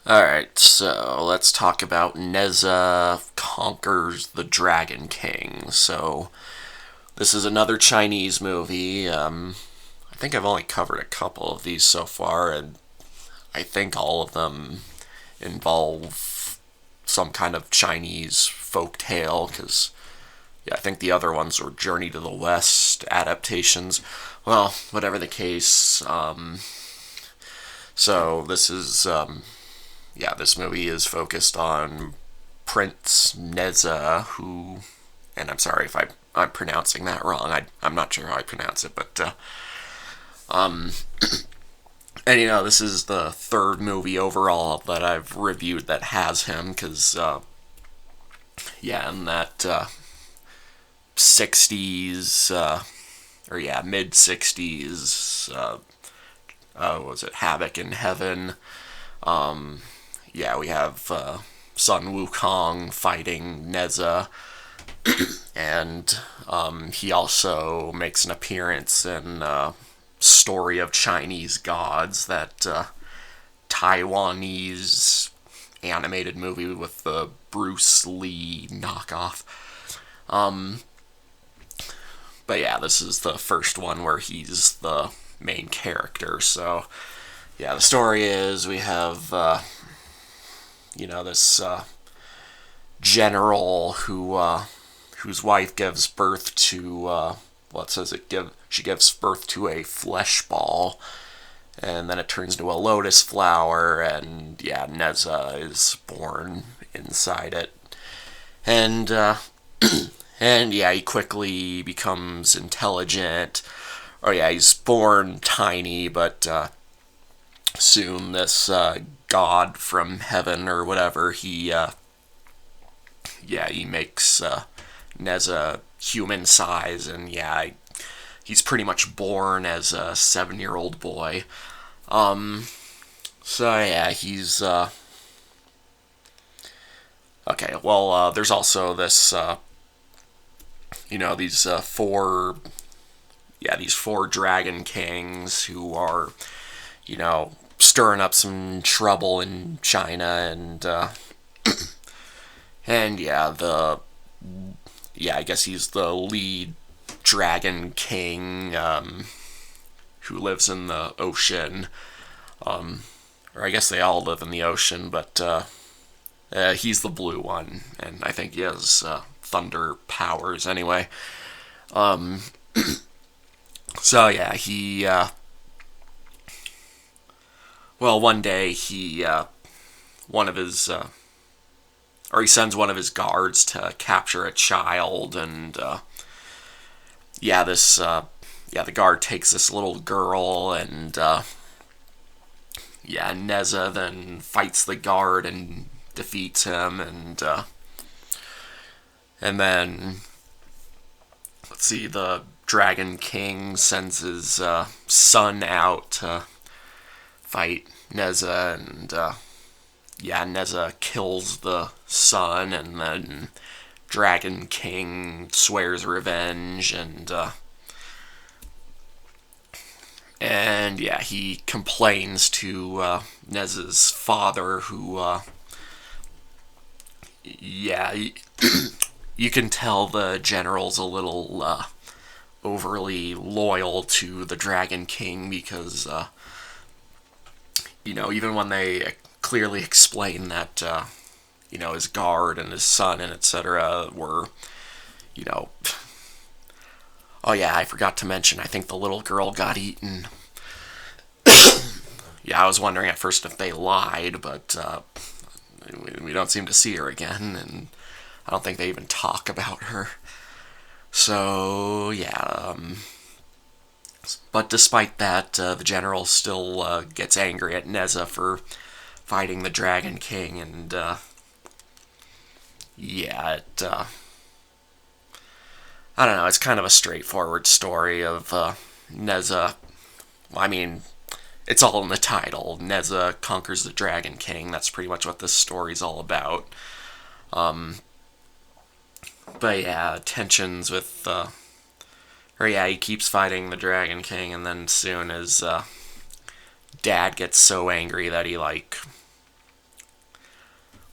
Alright, so let's talk about Nezha Conquers the Dragon King. So, this is another Chinese movie. I think I've only covered a couple of these so far, and I think all of them involve some kind of Chinese folk tale, because yeah, I think the other ones were Journey to the West adaptations. Well, whatever the case, so this movie is focused on Prince Nezha, who, and I'm sorry if I'm pronouncing that wrong. I'm not sure how I pronounce it, but um, and this is the third movie overall that I've reviewed that has him, because in that '60s or mid '60s, was it Havoc in Heaven? We have Sun Wukong fighting Nezha, and he also makes an appearance in Story of Chinese Gods, that Taiwanese animated movie with the Bruce Lee knockoff. Um, but yeah, this is the first one where he's the main character. So yeah, the story is we have this general whose wife gives birth to she gives birth to a flesh ball, and then it turns into a lotus flower, and yeah, Nezha is born inside it, and and yeah, he quickly becomes intelligent. Or yeah, he's born tiny, but soon this god from heaven or whatever, he makes Nezha human size, and yeah, he's pretty much born as a 7-year-old boy. So yeah, he's okay. Well, there's also this these four dragon kings who are stirring up some trouble in China, and I guess he's the lead dragon king, who lives in the ocean. Or I guess they all live in the ocean, but he's the blue one, and I think he has thunder powers anyway. Um, so yeah, one day one of his he sends one of his guards to capture a child, and the guard takes this little girl, and Nezha then fights the guard and defeats him, and then let's see, the Dragon King sends his son out to fight Nezha, and Nezha kills the son, and then Dragon King swears revenge, and he complains to Nezha's father, who you can tell the general's a little overly loyal to the Dragon King, because even when they clearly explain that his guard and his son and etc. were, oh yeah, I forgot to mention, I think the little girl got eaten. Yeah, I was wondering at first if they lied, but we don't seem to see her again, and I don't think they even talk about her. So yeah, but despite that, the general still gets angry at Nezha for fighting the Dragon King, and I don't know, it's kind of a straightforward story of Nezha. I mean, it's all in the title. Nezha conquers the Dragon King. That's pretty much what this story's all about. But yeah, tensions with he keeps fighting the Dragon King, and then soon his dad gets so angry that he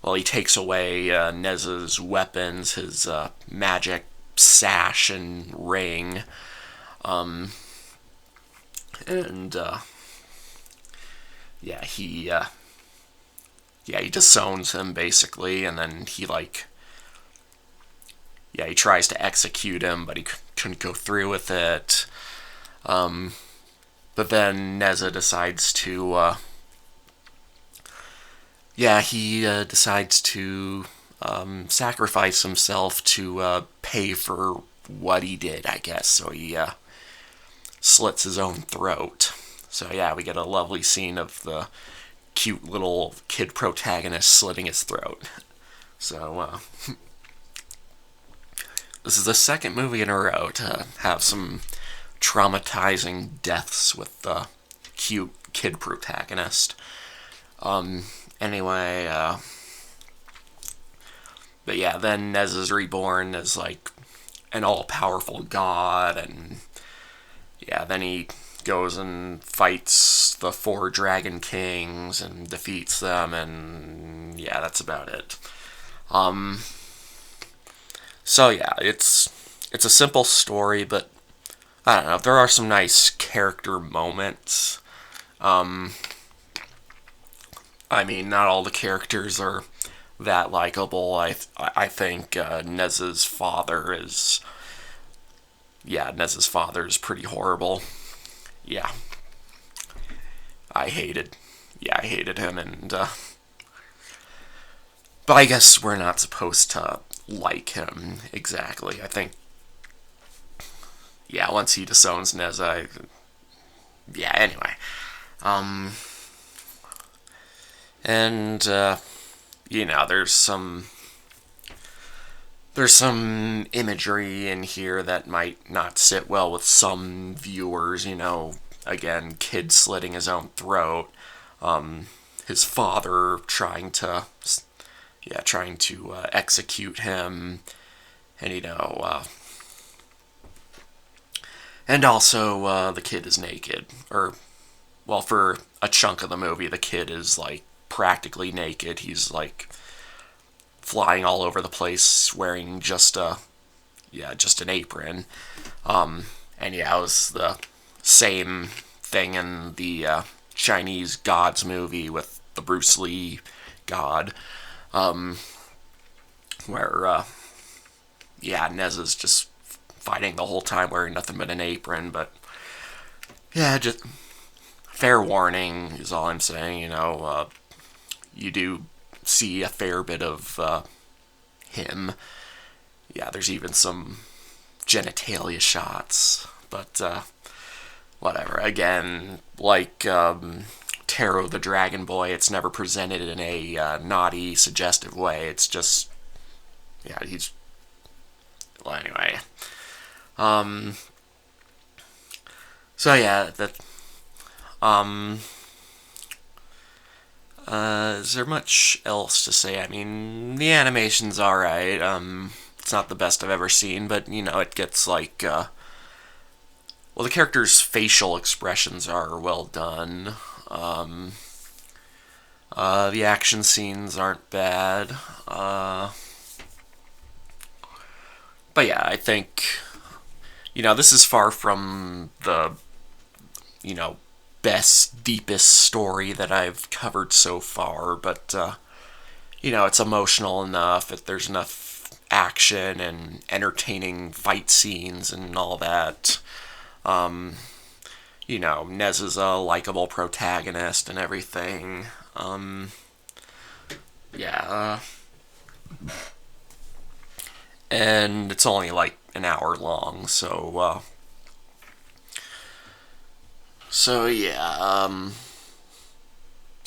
well, he takes away Nezha's weapons, his magic sash and ring, and yeah, he disowns him basically, and then he tries to execute him, but he couldn't go through with it. But then Nezha decides to, he decides to sacrifice himself to pay for what he did, I guess. So he slits his own throat. So yeah, we get a lovely scene of the cute little kid protagonist slitting his throat. So this is the second movie in a row to have some traumatizing deaths with the cute kid protagonist. Anyway, but yeah, then Nezha's reborn as like an all-powerful god, and yeah, then he goes and fights the 4 Dragon Kings and defeats them, and yeah, that's about it. So yeah, it's a simple story, but I don't know, there are some nice character moments. I mean, not all the characters are that likable. I think Nezha's father is pretty horrible. Yeah, I hated him, and but I guess we're not supposed to like him exactly. I think, yeah, once he disowns Nezha, yeah. Anyway, and there's some imagery in here that might not sit well with some viewers. Again, kid slitting his own throat, his father trying to execute him, and and also the kid is naked, or well, for a chunk of the movie, the kid is like practically naked. He's like flying all over the place, wearing just an apron. And yeah, it was the same thing in the Chinese Gods movie with the Bruce Lee God, where Nezha's just fighting the whole time wearing nothing but an apron. But yeah, just fair warning is all I'm saying. You do see a fair bit of him. Yeah, there's even some genitalia shots, but whatever. Again, like Taro the Dragon Boy, it's never presented in a naughty, suggestive way. It's just, yeah, he's, well, anyway. So yeah, that, is there much else to say? I mean, the animation's alright. It's not the best I've ever seen, but, it gets, like, the characters' facial expressions are well done. The action scenes aren't bad. But yeah, I think, this is far from the, best, deepest story that I've covered so far, but, it's emotional enough, there's enough action and entertaining fight scenes and all that. Nezha's a likable protagonist and everything. Yeah, and it's only like an hour long, so yeah,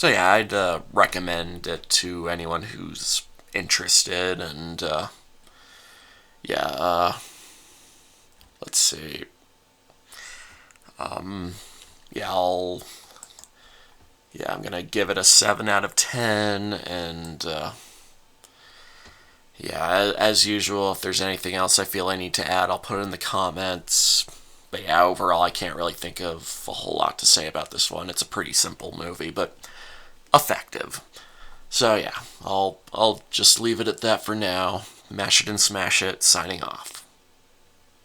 I'd recommend it to anyone who's interested, and let's see, I'm gonna give it a 7 out of 10, and as usual, if there's anything else I feel I need to add, I'll put it in the comments. But yeah, overall, I can't really think of a whole lot to say about this one. It's a pretty simple movie, but effective. So yeah, I'll just leave it at that for now. Mash it and smash it, signing off.